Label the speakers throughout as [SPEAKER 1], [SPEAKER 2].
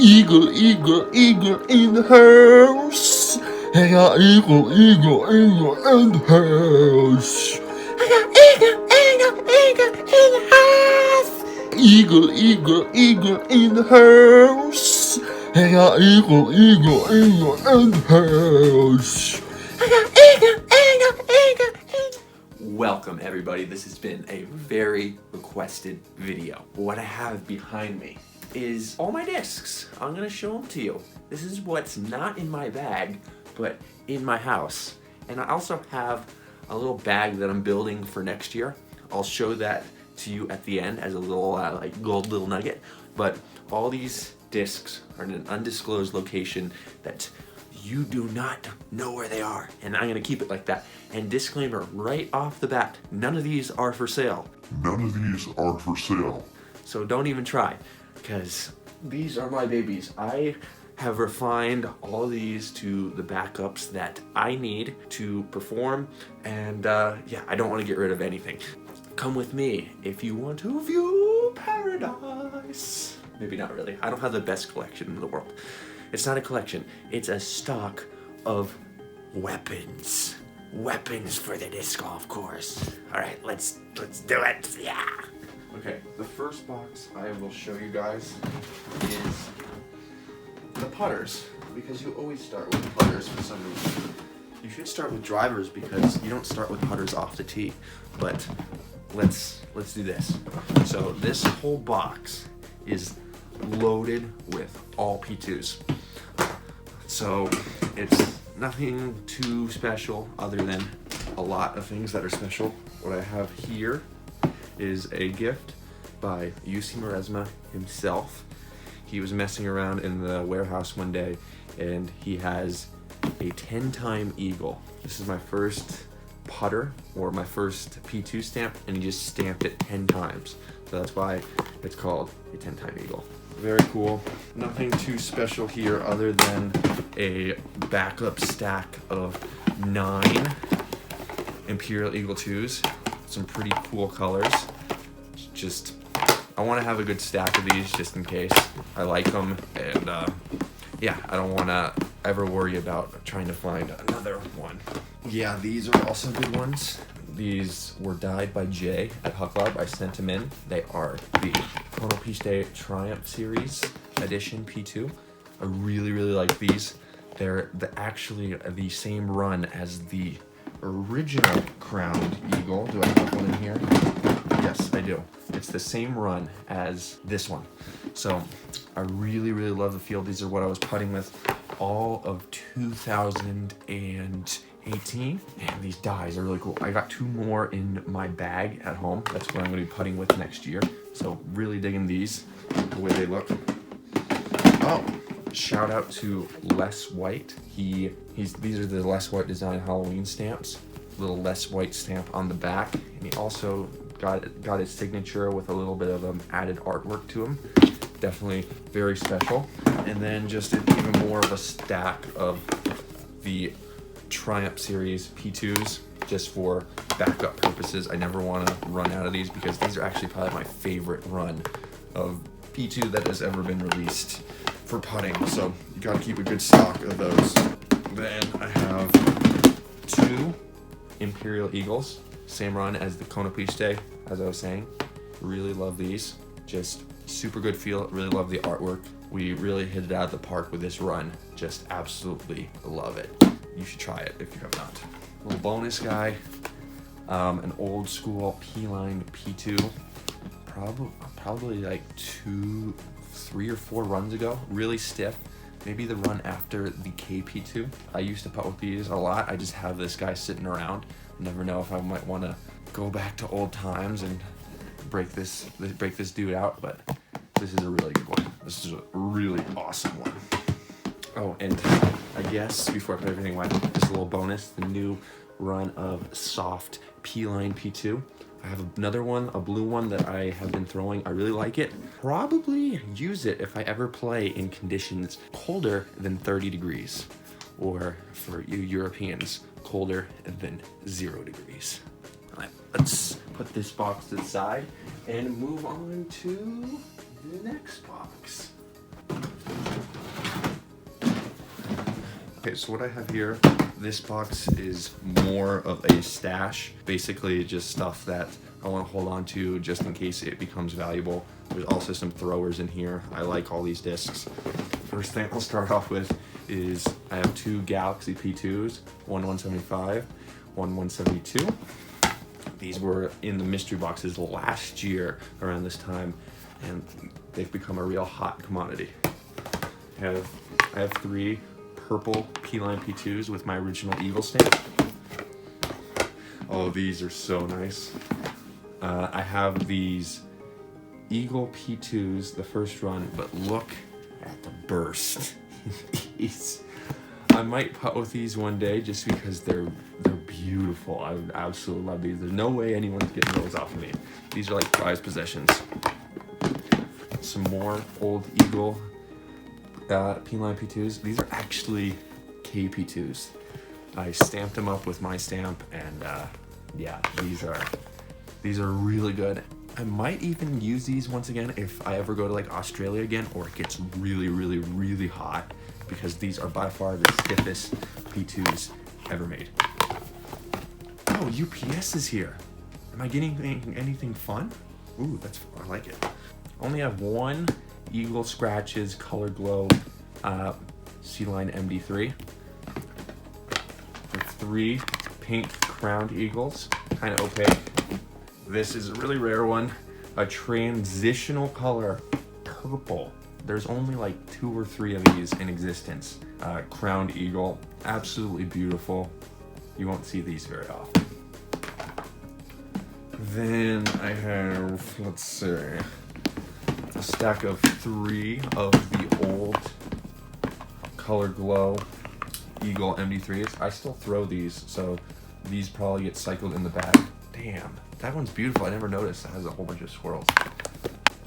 [SPEAKER 1] Eagle, eagle, eagle in the house. I got eagle, eagle, eagle in the house. I got eagle, eagle, eagle in the house. Eagle, eagle, eagle in the house. I got eagle, eagle, eagle in the house. I got eagle, eagle, eagle, eagle.
[SPEAKER 2] Welcome everybody, this has been a very requested video. What I have behind me is all my discs. I'm gonna show them to you. This is what's not in my bag, but in my house. And I also have a little bag that I'm building for next year. I'll show that to you at the end as a little like gold little nugget. But all these discs are in an undisclosed location that you do not know where they are, and I'm gonna keep it like that. And disclaimer right off the bat, none of these are for sale.
[SPEAKER 3] None of these are for sale.
[SPEAKER 2] So don't even try, because these are my babies. I have refined all of these to the backups that I need to perform, and yeah, I don't want to get rid of anything. Come with me if you want to view paradise. Maybe not really. I don't have the best collection in the world. It's not a collection, it's a stock of weapons. Weapons for the disc golf course. All right, let's do it, yeah. Okay, the first box I will show you guys is the putters, because you always start with putters for some reason. You should start with drivers because you don't start with putters off the tee, but let's do this. So this whole box is loaded with all P2s. So it's nothing too special other than a lot of things that are special. What I have here is a gift by UC Maresma himself. He was messing around in the warehouse one day and he has a 10-time eagle. This is my first putter or my first P2 stamp, and he just stamped it 10 times. So that's why it's called a 10-time eagle. Very cool. Nothing too special here other than a backup stack of 9 Imperial Eagle 2s. Some pretty cool colors. Just, I want to have a good stack of these just in case. I like them, and yeah, I don't want to ever worry about trying to find another one. Yeah, these are also good ones. These were dyed by Jay at Huck Club. I sent them in. They are the Konopiste Triumph Series Edition P2. I really like these. They're actually the same run as the original crowned eagle. Do I have one in here? Yes, I do. It's the same run as this one. So I really love the feel. These are what I was putting with all of 2018. And these dies are really cool. I got 2 more in my bag at home. That's what I'm going to be putting with next year. So really digging these, the way they look. Oh, shout out to Les White. These are the Les White Design Halloween stamps. Little Les White stamp on the back, and he also got his signature with a little bit of added artwork to him. Definitely very special. And then just even more of a stack of the Triumph Series P2s just for backup purposes. I never want to run out of these because these are actually probably my favorite run of P2 that has ever been released for putting. So you got to keep a good stock of those. Then I have 2 Imperial Eagles, same run as the Konopiste, as I was saying. Really love these. Just super good feel. Really love the artwork. We really hit it out of the park with this run. Just absolutely love it. You should try it if you have not. Little bonus guy, an old school P-line P2, probably like 2, 3 or 4 runs ago. Really stiff. Maybe the run after the KP2. I used to putt with these a lot. I just have this guy sitting around. Never know if I might want to go back to old times and break this dude out, but this is a really good one. This is a really awesome one. Oh, and I guess before I put everything away, just a little bonus, the new run of soft P-line P2. I have another one, a blue one that I have been throwing. I really like it. Probably use it if I ever play in conditions colder than 30 degrees. Or for you Europeans, colder than 0 degrees. All right, let's put this box to the side and move on to the next box. Okay, so what I have here, this box is more of a stash. Basically just stuff that I want to hold on to just in case it becomes valuable. There's also some throwers in here. I like all these discs. First thing I'll start off with is I have 2 Galaxy P2s, one 175, one 172. These were in the mystery boxes last year around this time, and they've become a real hot commodity. I have 3 purple P-line P2s with my original Eagle stamp. Oh, these are so nice. I have these Eagle P2s, the first run, but look at the burst. I might putt with these one day just because they're beautiful. I would absolutely love these. There's no way anyone's getting those off of me. These are like prized possessions. Some more old Eagle P-line P2s. These are actually KP2s. I stamped them up with my stamp, and yeah, these are really good. I might even use these once again if I ever go to like Australia again, or it gets really, really, really hot, because these are by far the stiffest P2s ever made. Oh, UPS is here. Am I getting anything fun? Ooh, I like it. Only have 1 Eagle Scratches Color Glow C-Line MD3. 3 pink crowned eagles, kind of opaque. This is a really rare one, a transitional color, purple. There's only like 2 or 3 of these in existence. Crowned eagle, absolutely beautiful. You won't see these very often. Then I have, let's see, a stack of 3 of the old Color Glow Eagle MD3s. I still throw these, so these probably get cycled in the bag. Damn, that one's beautiful. I never noticed it has a whole bunch of swirls.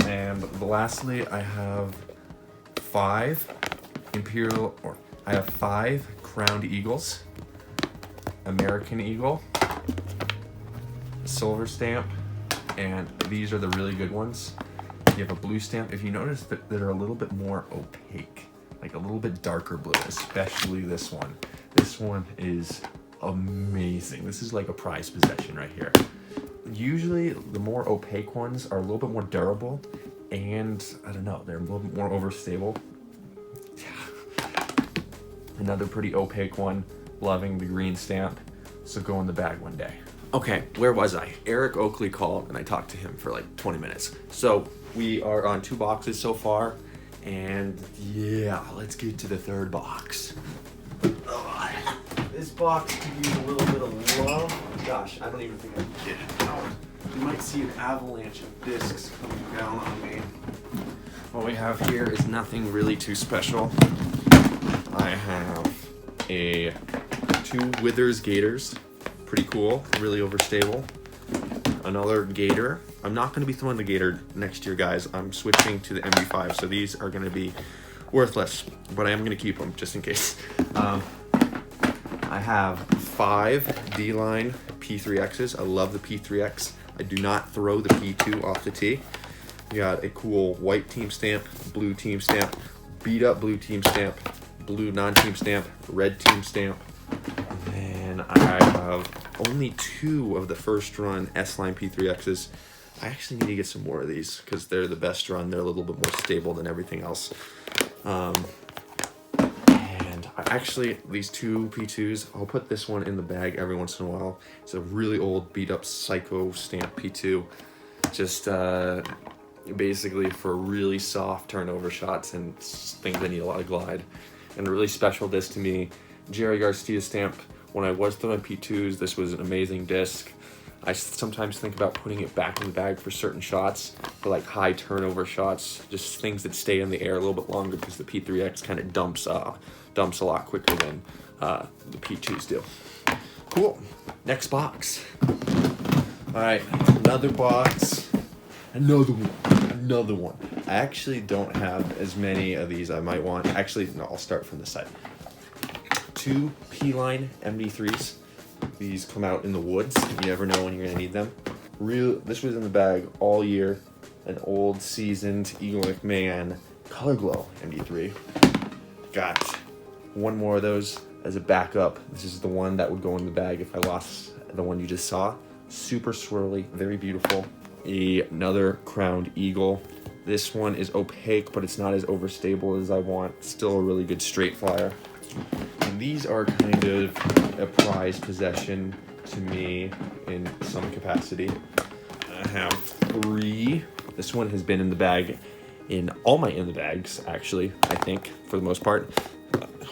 [SPEAKER 2] And lastly, I have 5 crowned eagles, American Eagle, silver stamp, and these are the really good ones. You have a blue stamp. If you notice that they're a little bit more opaque, like a little bit darker blue, especially this one. This one is amazing. This is like a prized possession right here. Usually the more opaque ones are a little bit more durable, and I don't know, they're a little bit more overstable. Another pretty opaque one, loving the green stamp, so go in the bag one day. Okay, where was I? Eric Oakley called and I talked to him for like 20 minutes. So we are on 2 boxes so far, and yeah, let's get to the 3rd box. This box could use a little bit of love. Gosh, I don't even think I can get it out. You might see an avalanche of discs coming down on me. What we have here is nothing really too special. I have 2 Withers Gators. Pretty cool, really overstable. Another Gator. I'm not going to be throwing the Gator next year, guys. I'm switching to the MD5, so these are going to be worthless, but I am going to keep them just in case. I have 5 D-line P3Xs. I love the P3X. I do not throw the P2 off the tee. We got a cool white team stamp, blue team stamp, beat up blue team stamp, blue non-team stamp, red team stamp. And then I have only 2 of the first run S-Line P3Xs. I actually need to get some more of these because they're the best run. They're a little bit more stable than everything else. And actually, these 2 P2s, I'll put this one in the bag every once in a while. It's a really old beat up Psycho stamp P2. Just basically for really soft turnover shots and things that need a lot of glide. And a really special disc to me, Jerry Garcia stamp. When I was throwing P2s, this was an amazing disc. I sometimes think about putting it back in the bag for certain shots, for like high turnover shots, just things that stay in the air a little bit longer because the P3X kind of dumps a lot quicker than the P2s do. Cool. Next box. All right, another box. Another one. I actually don't have as many of these I might want. Actually, no, I'll start from this side. 2 P-Line MD3s. These come out in the woods. You never know when you're gonna need them. This was in the bag all year. An old seasoned Eagle McMahon Color Glow MD3. Got 1 more of those as a backup. This is the one that would go in the bag if I lost the one you just saw. Super swirly, very beautiful. Another crowned eagle. This one is opaque, but it's not as overstable as I want. Still a really good straight flyer. And these are kind of a prized possession to me in some capacity. I have 3. This one has been in the bag in all my in the bags, actually, I think, for the most part.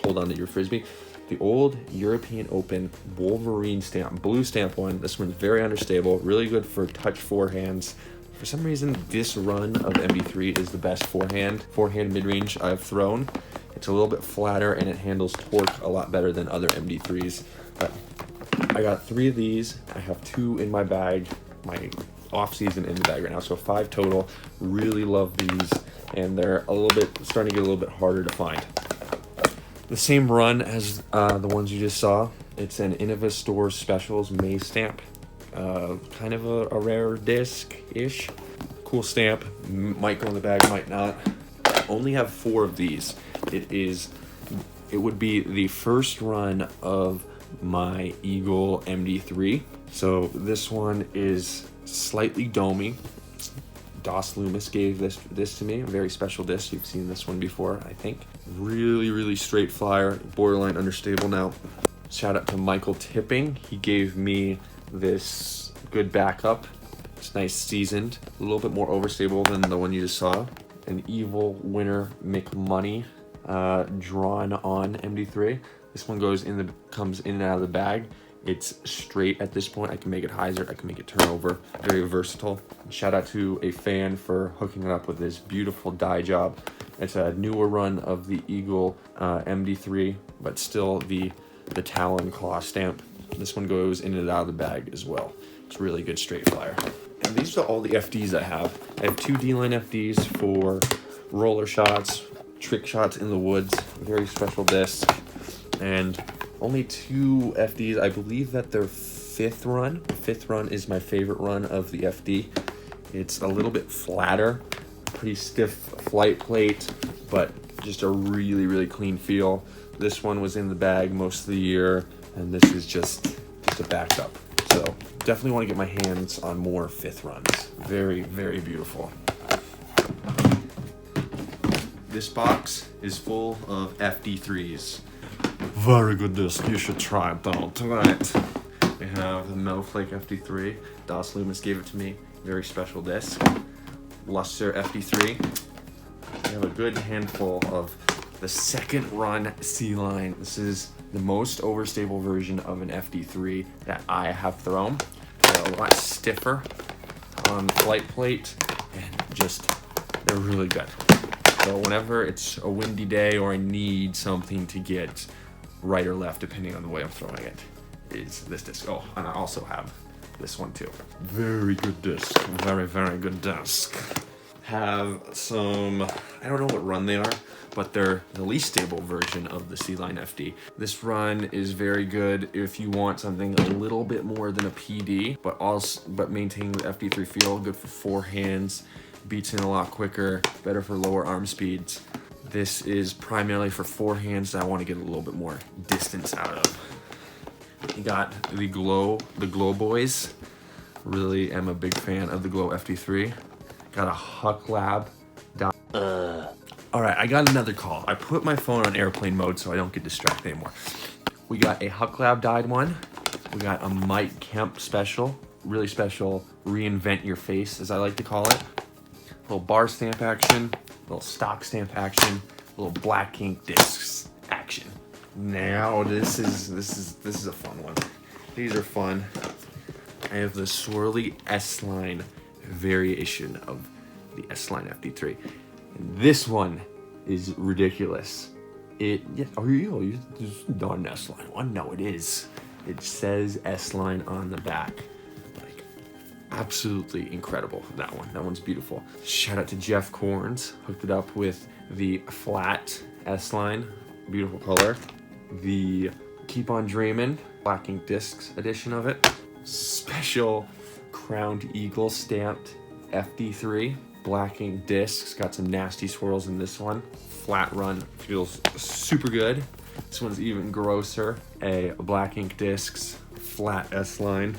[SPEAKER 2] Hold on to your frisbee. The old European Open Wolverine stamp, blue stamp one. This one's very understable, really good for touch forehands. For some reason, this run of MD3 is the best forehand mid-range I've thrown. It's a little bit flatter and it handles torque a lot better than other MD3s. But I got 3 of these. I have 2 in my bag, my off-season in the bag right now, so 5 total. Really love these, and they're a little bit starting to get a little bit harder to find. The same run as the ones you just saw. It's an Innova Stores Specials May stamp. Kind of a rare disc-ish. Cool stamp. Might go in the bag, might not. Only have 4 of these. It would be the first run of my Eagle MD3. So this one is slightly domey. Dos Loomis gave this to me, a very special disc. You've seen this one before, I think. Really straight flyer, borderline understable now. Shout out to Michael Tipping. He gave me this good backup. It's nice seasoned, a little bit more overstable than the one you just saw. An Evil Winner McMoney drawn on MD3. This one comes in and out of the bag. It's straight at this point. I can make it hyzer, I can make it turn over. Very versatile. Shout out to a fan for hooking it up with this beautiful dye job. It's a newer run of the Eagle MD3, but still the Talon claw stamp. This one goes in and out of the bag as well. It's really good straight flyer. And these are all the FDs I have. I have 2 D-line FDs for roller shots, trick shots in the woods, very special disc, and only 2 FDs. I believe that they're 5th run. 5th run is my favorite run of the FD. It's a little bit flatter, pretty stiff flight plate, but just a really clean feel. This one was in the bag most of the year, and this is just a backup. So definitely want to get my hands on more 5th runs. Very beautiful. This box is full of FD3s. Very good disc. You should try it out tonight. We have the Metal Flake FD3. Dos Loomis gave it to me. Very special disc. Luster FD3. We have a good handful of the 2nd run C-Line. This is the most overstable version of an FD3 that I have thrown. They're a lot stiffer on flight plate, and they're really good. So whenever it's a windy day or I need something to get right or left, depending on the way I'm throwing it, is this disc. Oh, and I also have this one too. Very good disc. Very good disc. Have some, I don't know what run they are, but they're the least stable version of the C-Line FD. This run is very good if you want something a little bit more than a PD, but maintaining the FD3 feel. Good for forehands, beats in a lot quicker, better for lower arm speeds. This is primarily for forehands that I want to get a little bit more distance out of. You got the Glow Boys. Really am a big fan of the Glow FD3. Got a Huck Lab. All right, I got another call. I put my phone on airplane mode so I don't get distracted anymore. We got a Huck Lab dyed one. We got a Mike Kemp special, really special, reinvent your face, as I like to call it. Little bar stamp action, little stock stamp action, little black ink discs action. Now this is a fun one. These are fun. I have the swirly S-Line variation of the S-Line FD3. And this one is ridiculous. You not an S-Line one? No, it is. It says S-Line on the back. Like, absolutely incredible, that one. That one's beautiful. Shout out to Jeff Corns. Hooked it up with the flat S-Line. Beautiful color. The Keep On Dreamin' black ink discs edition of it. Special crowned eagle stamped FD3. Black ink discs. Got some nasty swirls in this one. Flat run. Feels super good. This one's even grosser. A black ink discs, flat S-line.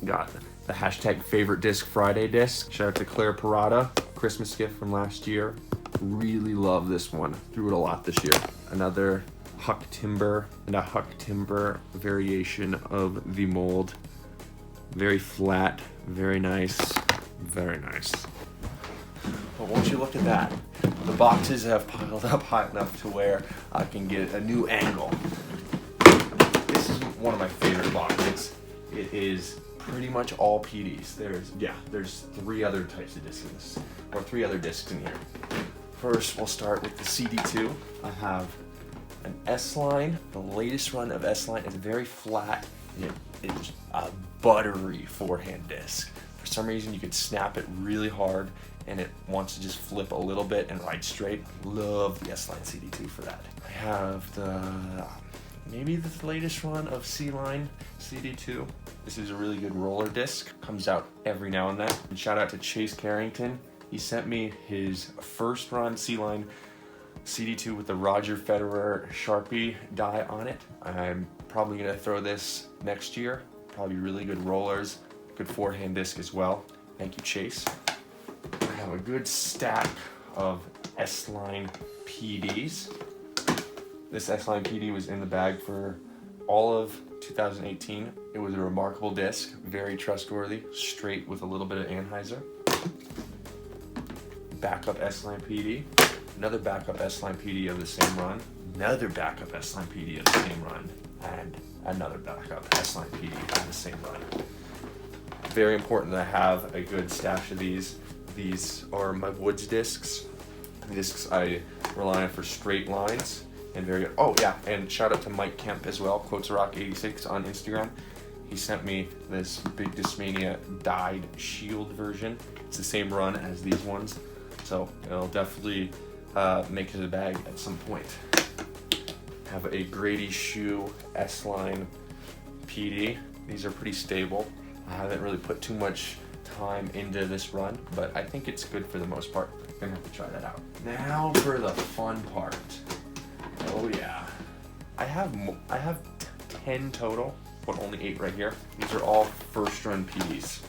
[SPEAKER 2] Got the hashtag favorite disc Friday disc. Shout out to Claire Parada, Christmas gift from last year. Really love this one. Threw it a lot this year. Another Huck Timber and a Huck Timber variation of the mold. Very flat, very nice, very nice. But won't you look at that? The boxes have piled up high enough to where I can get a new angle. This is one of my favorite boxes. It is pretty much all PDs. There's 3 other types of discs in this, or 3 other discs in here. First, we'll start with the CD2. I have an S-line. The latest run of S-line is very flat. It's a buttery forehand disc. For some reason, you can snap it really hard and it wants to just flip a little bit and ride straight. Love the S-line CD2 for that. I have maybe the latest run of C-line CD2. This is a really good roller disc. Comes out every now and then. And shout out to Chase Carrington. He sent me his first run C-line CD2 with the Roger Federer Sharpie die on it. I'm probably gonna throw this next year. Probably really good rollers, good forehand disc as well. Thank you, Chase. I have a good stack of S-line PDs. This S-line PD was in the bag for all of 2018. It was a remarkable disc, very trustworthy, straight with a little bit of Anheuser. Backup S-line PD. Another backup S-line PD of the same run, another backup S-line PD of the same run, and another backup S-line PD of the same run. Very important that I have a good stash of these. These are my Woods discs. Discs I rely on for straight lines and very good. Oh yeah, and shout out to Mike Kemp as well, QuotesRock86 on Instagram. He sent me this Big Discmania dyed shield version. It's the same run as these ones, so it'll definitely make it to the bag at some point. Have a Grady Shoe S-line PD. These are pretty stable. I haven't really put too much time into this run, but I think it's good for the most part. I'm gonna have to try that out. Now for the fun part. Oh yeah. I have 10 total, but only 8 right here. These are all first run PDs.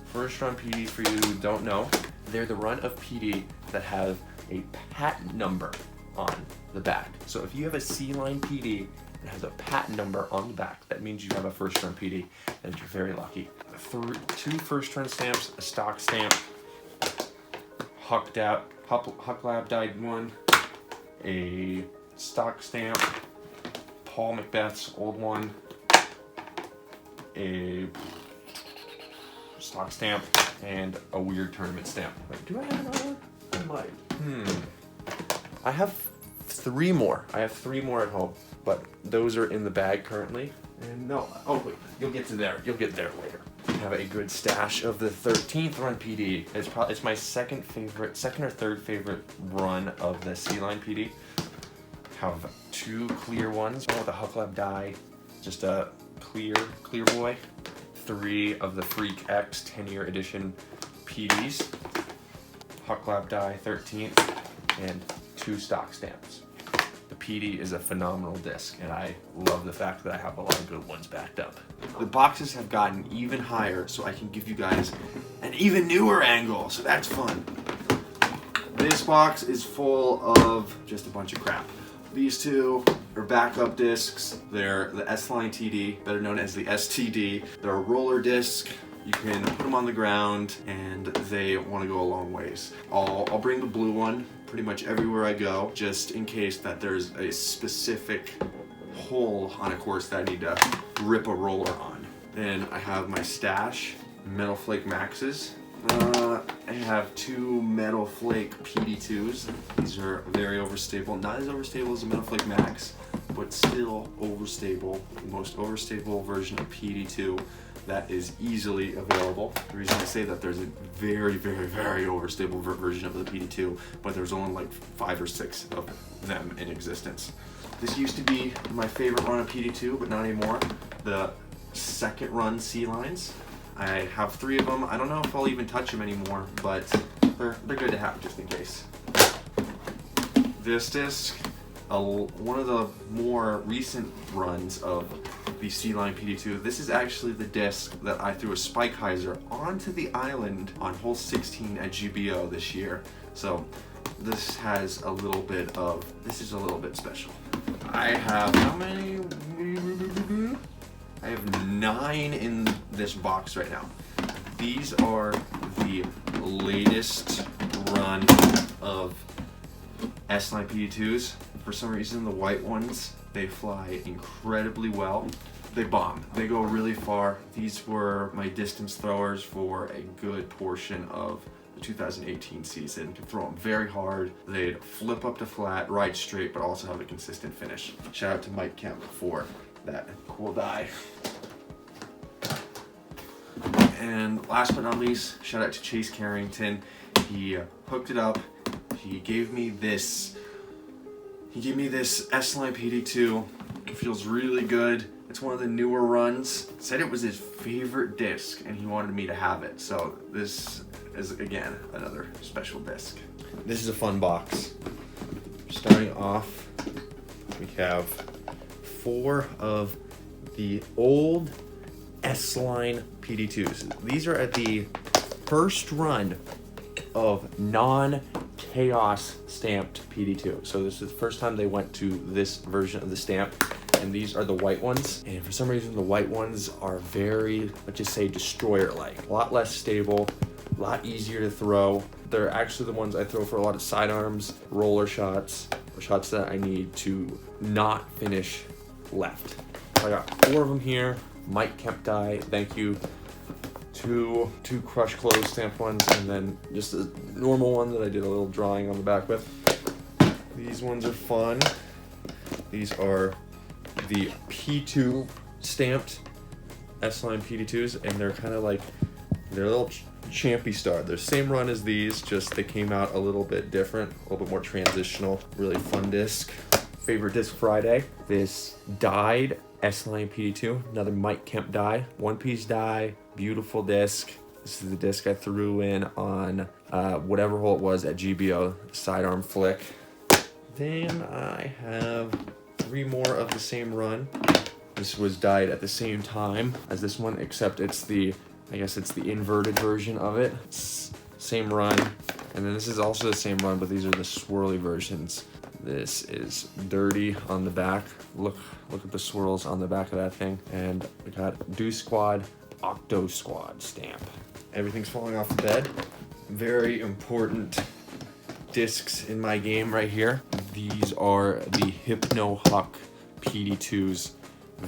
[SPEAKER 2] First run PDs, for you who don't know, they're the run of PD that have a patent number on the back. So if you have a C-line PD that has a patent number on the back, that means you have a first run PD, and you're very lucky. 2 first run stamps, a stock stamp, Huck Lab dyed one, a stock stamp, Paul Macbeth's old one, a stock stamp, and a weird tournament stamp. Wait, do I have another one? I might. I have 3 more. I have 3 more at home, but those are in the bag currently. And no, oh wait, you'll get there later. I have a good stash of the 13th run PD. It's my second or third favorite run of the C-line PD. Have 2 clear ones, one with a Huck Lab die, just a clear boy. 3 of the Freak X 10-year edition PDs, Huck Lab die 13th, and 2 stock stamps. The PD is a phenomenal disc, and I love the fact that I have a lot of good ones backed up. The boxes have gotten even higher, so I can give you guys an even newer angle, so that's fun. This box is full of just a bunch of crap. These 2 are backup discs. They're the S-Line TD, better known as the STD. They're a roller disc. You can put them on the ground, and they want to go a long ways. I'll bring the blue one pretty much everywhere I go, just in case that there's a specific hole on a course that I need to rip a roller on. Then I have my stash, Metal Flake Maxes. I have 2 Metal Flake PD2s. These are very overstable. Not as overstable as a Metal Flake Max, but still overstable. The most overstable version of PD2 that is easily available. The reason I say that, there's a very, very, very overstable version of the PD2, but there's only like 5 or 6 of them in existence. This used to be my favorite run of PD2, but not anymore. The second run C-lines. I have 3 of them. I don't know if I'll even touch them anymore, but they're good to have just in case. This disc, one of the more recent runs of the C-Line PD2. This is actually the disc that I threw a spike hyzer onto the island on hole 16 at GBO this year. So this is a little bit special. I have how many? I have 9 in this box right now. These are the latest run of S-Line PD2s. For some reason, the white ones, they fly incredibly well. They bomb. They go really far. These were my distance throwers for a good portion of the 2018 season. Could throw them very hard. They'd flip up to flat, ride straight, but also have a consistent finish. Shout out to Mike Kemp for that cool die. And last but not least, shout out to Chase Carrington. He hooked it up. He gave me this S-Line PD2. It feels really good. It's one of the newer runs. Said it was his favorite disc and he wanted me to have it. So this is, again, another special disc. This is a fun box. Starting off, we have 4 of the old S-Line PD2s. These are at the first run of non-chaos stamped PD2. So this is the first time they went to this version of the stamp, and these are the white ones. And for some reason, the white ones are very, let's just say, destroyer-like. A lot less stable, a lot easier to throw. They're actually the ones I throw for a lot of sidearms, roller shots, or shots that I need to not finish left. I got 4 of them here. Mike Kemp die, thank you. Two crush close stamp ones, and then just a normal one that I did a little drawing on the back with. These ones are fun. These are the P2 stamped S-Line PD2s, and they're kind of like, they're a little champy star. They're the same run as these, just they came out a little bit different, a little bit more transitional. Really fun disc. Favorite disc Friday. This dyed S-Line PD2, another Mike Kemp die, 1-piece die, beautiful disc. This is the disc I threw in on whatever hole it was at GBO, sidearm flick. Then I have 3 more of the same run. This was dyed at the same time as this one, except it's the, I guess it's the inverted version of it. Same run. And then this is also the same run, but these are the swirly versions. This is dirty on the back. Look at the swirls on the back of that thing. And we got Do Squad, Octo Squad stamp. Everything's falling off the bed. Very important discs in my game right here. These are the Hypno Huck PD2s.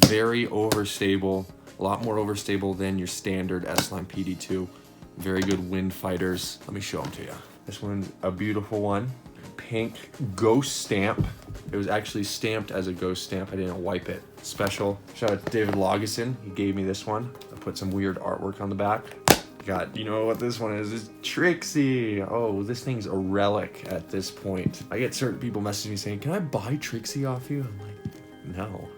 [SPEAKER 2] Very overstable, a lot more overstable than your standard S-Line PD2. Very good wind fighters. Let me show them to you. This one's a beautiful one. Pink ghost stamp. It was actually stamped as a ghost stamp. I didn't wipe it. Special. Shout out to David Logison. He gave me this one. I put some weird artwork on the back. You know what this one is? It's Trixie. Oh, this thing's a relic at this point. I get certain people messaging me saying, "Can I buy Trixie off you?" I'm like, no,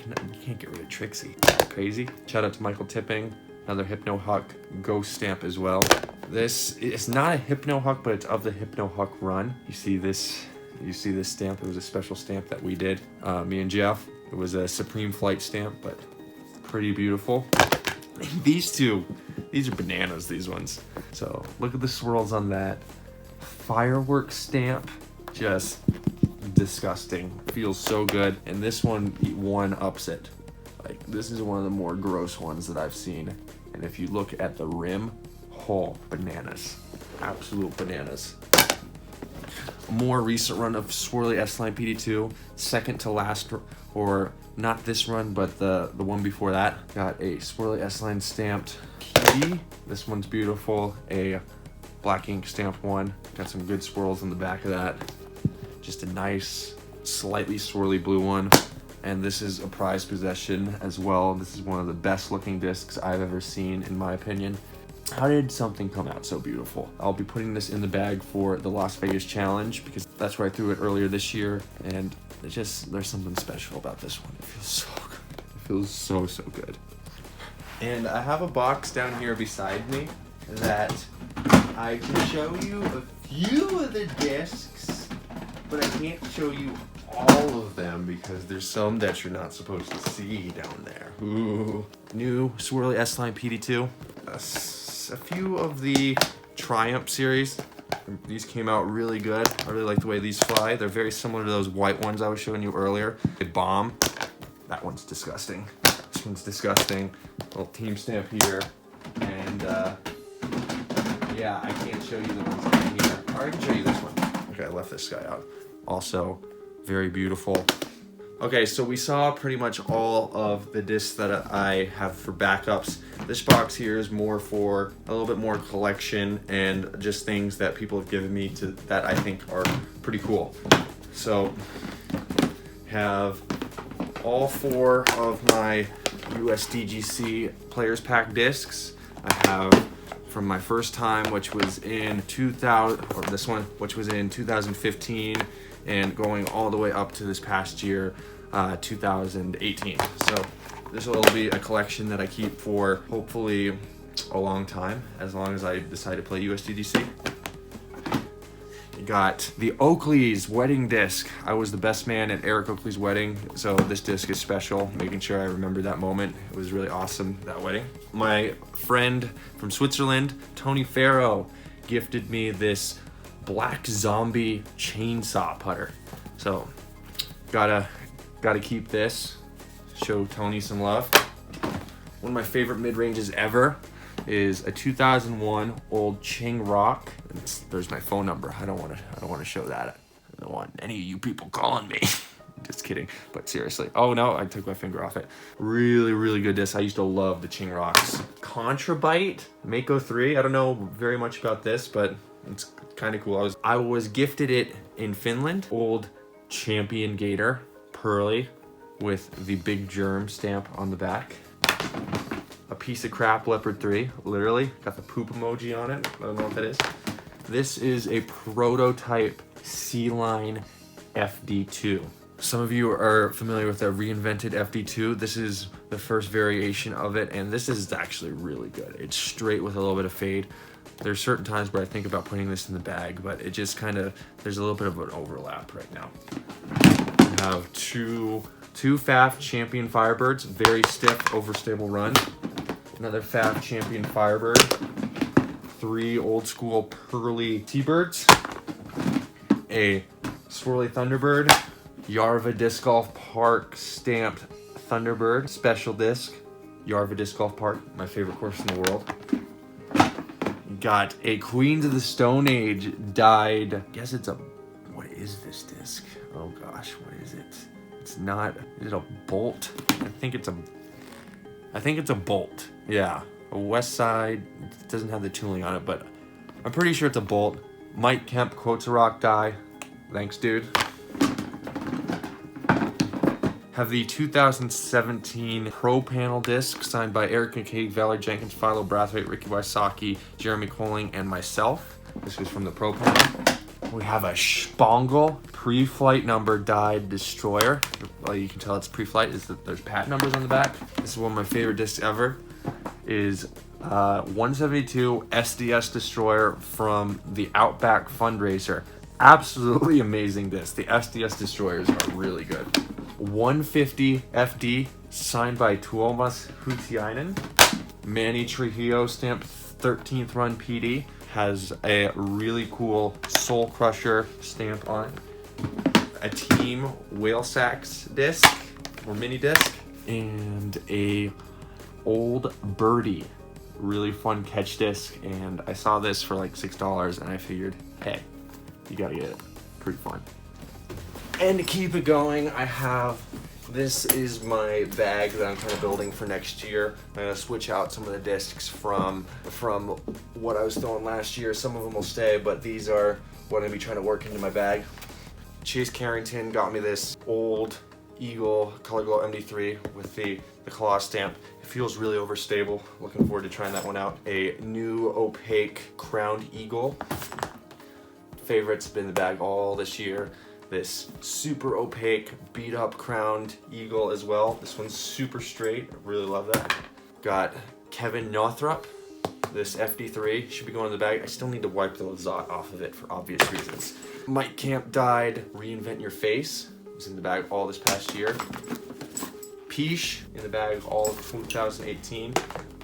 [SPEAKER 2] you can't get rid of Trixie. Crazy. Shout out to Michael Tipping. Another Hypno Huck ghost stamp as well. This is not a Hypno Huck, but it's of the Hypno Huck run. You see this stamp? It was a special stamp that we did, me and Jeff. It was a Supreme Flight stamp, but pretty beautiful. These two, these are bananas, these ones. So look at the swirls on that. Fireworks stamp, just disgusting. Feels so good. And this one ups it. Like, this is one of the more gross ones that I've seen. And if you look at the rim, oh, bananas. Absolute bananas. A more recent run of Swirly S-Line PD2, second to last, or not this run, but the one before that. Got a Swirly S-Line stamped key. This one's beautiful. A black ink stamped one. Got some good swirls in the back of that. Just a nice, slightly swirly blue one. And this is a prized possession as well. This is one of the best looking discs I've ever seen, in my opinion. How did something come out so beautiful? I'll be putting this in the bag for the Las Vegas Challenge because that's where I threw it earlier this year. And there's something special about this one. It feels so good. It feels so, so good. And I have a box down here beside me that I can show you a few of the discs, but I can't show you all of them because there's some that you're not supposed to see down there. Ooh. New Swirly S-Line PD2. A few of the Triumph series. These came out really good. I really like the way these fly. They're very similar to those white ones I was showing you earlier. A bomb. That one's disgusting. This one's disgusting. Little team stamp here. And yeah, I can't show you the ones that are here. Or I can show you this one. Okay, I left this guy out. Also, very beautiful. Okay, so we saw pretty much all of the discs that I have for backups. This box here is more for a little bit more collection and just things that people have given me that I think are pretty cool. So, have all 4 of my USDGC Players Pack discs. I have from my first time, which was in 2000, or this one, which was in 2015, and going all the way up to this past year, 2018. So this will be a collection that I keep for hopefully a long time, as long as I decide to play USDGC. You got the Oakley's wedding disc. I was the best man at Eric Oakley's wedding, so this disc is special, making sure I remember that moment. It was really awesome, that wedding. My friend from Switzerland, Tony Farrow, gifted me this Black Zombie chainsaw putter. So, gotta keep this. Show Tony some love. One of my favorite mid-ranges ever is a 2001 old Ching Rock. There's my phone number. I don't want to show that. I don't want any of you people calling me. Just kidding, but seriously. Oh no, I took my finger off it. Really, really good disc. I used to love the Ching Rocks. Contrabite Mako 3. I don't know very much about this, but it's kind of cool. I was gifted it in Finland. Old Champion Gator, pearly, with the big germ stamp on the back. A piece of crap Leopard 3, literally. Got the poop emoji on it. I don't know what that is. This is a prototype C-Line FD2. Some of you are familiar with the reinvented FD2. This is the first variation of it, and this is actually really good. It's straight with a little bit of fade. There's certain times where I think about putting this in the bag, but it just kind of, there's a little bit of an overlap right now. We have two FAF Champion Firebirds, very stiff, overstable run. Another FAF Champion Firebird. 3 old school pearly T-Birds. A Swirly Thunderbird. Yarva Disc Golf Park stamped Thunderbird. Special disc. Yarva Disc Golf Park, my favorite course in the world. Got a Queens of the Stone Age dyed, I guess it's a, what is this disc? Oh gosh, what is it? It's not, is it a bolt? I think it's a bolt. Yeah, a West Side, it doesn't have the tooling on it, but I'm pretty sure it's a bolt. Mike Kemp quotes a rock die. Thanks, dude. Have the 2017 Pro Panel disc signed by Eric McCaig, Valerie Jenkins, Philo Brathwaite, Ricky Wysocki, Jeremy Coling, and myself. This was from the Pro Panel. We have a Spangle pre-flight number dyed destroyer. Well, you can tell it's pre-flight is that there's pat numbers on the back. This is one of my favorite discs ever. Is 172 SDS destroyer from the Outback fundraiser. Absolutely amazing disc. The SDS destroyers are really good. 150 FD signed by Tuomas Hutiainen. Manny Trujillo stamped 13th run PD. Has a really cool Soul Crusher stamp on it. A Team Whale Sax disc or mini disc. And a Old Birdie. Really fun catch disc. And I saw this for like $6 and I figured, hey, you gotta get it. Pretty fun. And to keep it going, I have, this is my bag that I'm kind of building for next year. I'm gonna switch out some of the discs from what I was throwing last year. Some of them will stay, but these are what I'm gonna be trying to work into my bag. Chase Carrington got me this old Eagle Color Glow MD3 with the claw stamp. It feels really overstable. Looking forward to trying that one out. A new opaque Crowned Eagle. Favorites have been in the bag all this year. This super opaque, beat up Crowned Eagle as well. This one's super straight, I really love that. Got Kevin Northrup, this FD3, should be going in the bag. I still need to wipe the Lazat off of it for obvious reasons. Mike Camp dyed Reinvent Your Face. was in the bag all this past year. Peach in the bag all of 2018.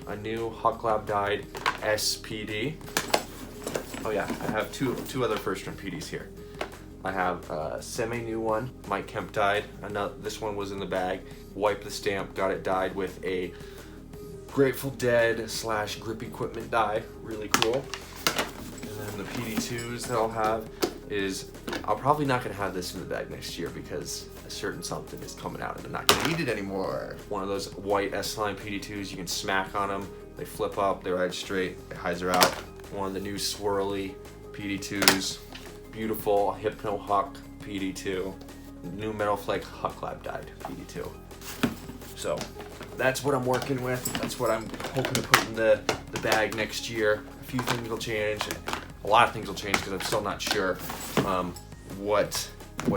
[SPEAKER 2] A new Huck Lab dyed SPD. Oh yeah, I have two other first run PDs here. I have a semi-new one, Mike Kemp dyed. This one was in the bag. Wiped the stamp, got it dyed with a Grateful Dead / Grip Equipment dye. Really cool. And then the PD2s that I'll have is, I'm probably not gonna have this in the bag next year because a certain something is coming out and I'm not gonna need it anymore. One of those white S-Line PD2s, you can smack on them. They flip up, they ride straight, the highs are out. One of the new swirly PD2s. Beautiful Hypno Huck PD2. New Metal Flake Huck Lab dyed PD2. So that's what I'm working with. That's what I'm hoping to put in the bag next year. A few things will change. A lot of things will change because I'm still not sure what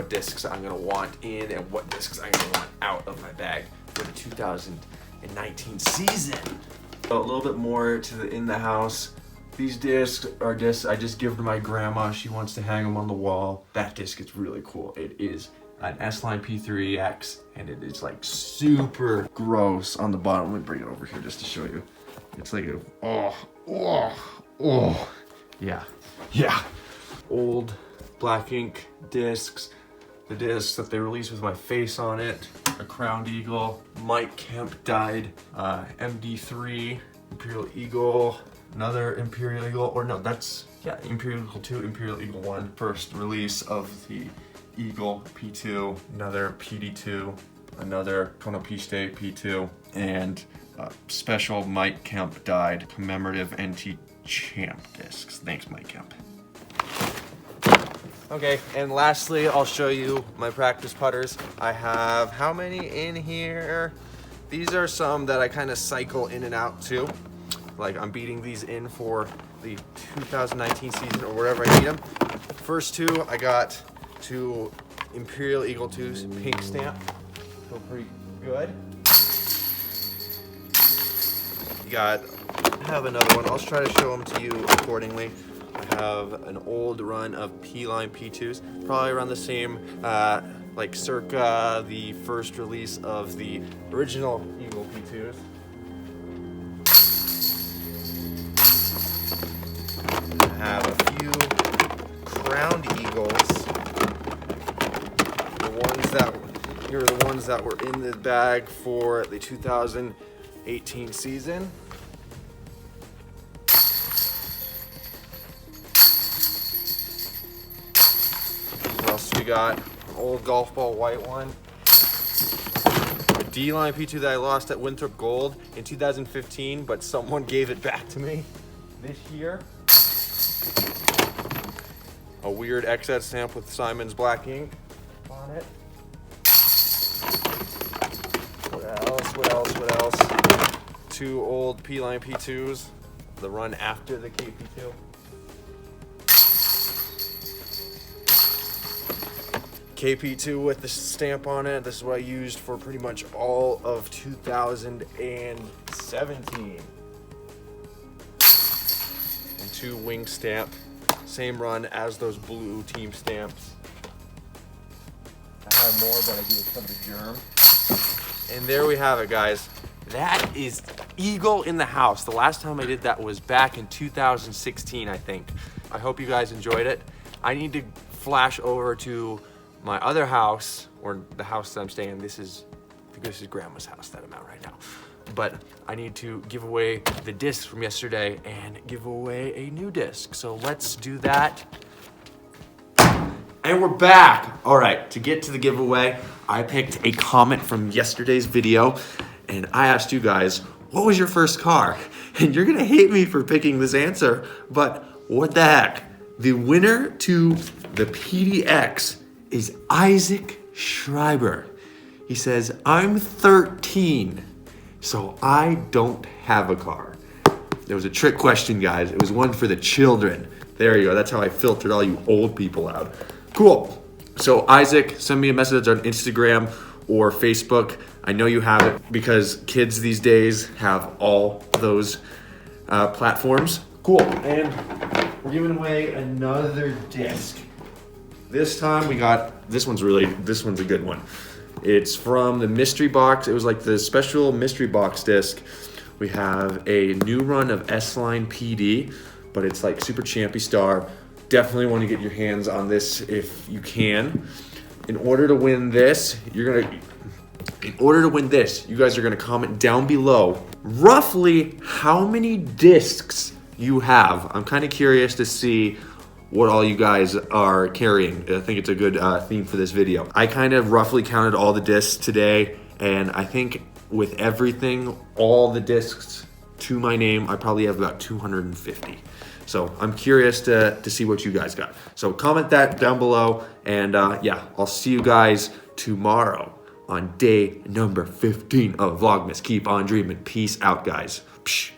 [SPEAKER 2] discs I'm gonna want in and what discs I'm gonna want out of my bag for the 2019 season. So a little bit more to the in the house. These discs are discs I just give to my grandma. She wants to hang them on the wall. That disc is really cool. It is an S-Line P3X and it is like super gross on the bottom. Let me bring it over here just to show you. It's like yeah. Old black ink discs. The discs that they released with my face on it. A Crowned Eagle. Mike Kemp dyed MD3 Imperial Eagle. Another Imperial Eagle, or no, that's, yeah, Imperial Eagle 2, Imperial Eagle 1. First release of the Eagle P2, another PD2, another Kono Piste P2, and special Mike Kemp dyed commemorative NT Champ discs. Thanks, Mike Kemp. Okay, and lastly, I'll show you my practice putters. I have how many in here? These are some that I kind of cycle in and out too. Like I'm beating these in for the 2019 season or wherever I need them. First two, I got two Imperial Eagle 2s, pink stamp. Feel pretty good. I have another one. I'll try to show them to you accordingly. I have an old run of P-Line P2s, probably around the same, like circa the first release of the original Eagle P2s. I have a few Crowned Eagles. Here are the ones that were in the bag for the 2018 season. What else we got? An old golf ball white one. A D-Line P2 that I lost at Winthrop Gold in 2015, but someone gave it back to me this year. A weird XS stamp with Simon's black ink on it. What else? Two old P-Line P2s, the run after the KP2. KP2 with the stamp on it. This is what I used for pretty much all of 2017. And two wing stamp. Same run as those blue team stamps. I have more, but I gave some to Germ. And there we have it, guys. That is Eagle in the house. The last time I did that was back in 2016, I think. I hope you guys enjoyed it. I need to flash over to my other house, or the house that I'm staying in. This is Grandma's house that I'm at right now. But I need to give away the discs from yesterday and give away a new disc. So let's do that. And we're back. All right, to get to the giveaway, I picked a comment from yesterday's video and I asked you guys, what was your first car? And you're gonna hate me for picking this answer, but what the heck? The winner to the PDX is Isaac Schreiber. He says, I'm 13. So I don't have a car. It was a trick question, guys. It was one for the children. There you go. That's how I filtered all you old people out. Cool. So Isaac, send me a message on Instagram or Facebook. I know you have it because kids these days have all those platforms. Cool. And we're giving away another disc. This time we got, this one's a good one. It's from the mystery box. It was like the special mystery box disc. We have a new run of S-Line PD, but it's like Super Champy Star. Definitely want to get your hands on this if you can. In order to win this, you guys are gonna comment down below roughly how many discs you have. I'm kind of curious to see what all you guys are carrying. I think it's a good theme for this video. I kind of roughly counted all the discs today, and I think with everything, all the discs to my name, I probably have about 250. So I'm curious to see what you guys got. So comment that down below, and yeah, I'll see you guys tomorrow on day number 15 of Vlogmas. Keep on dreaming. Peace out, guys. Psh.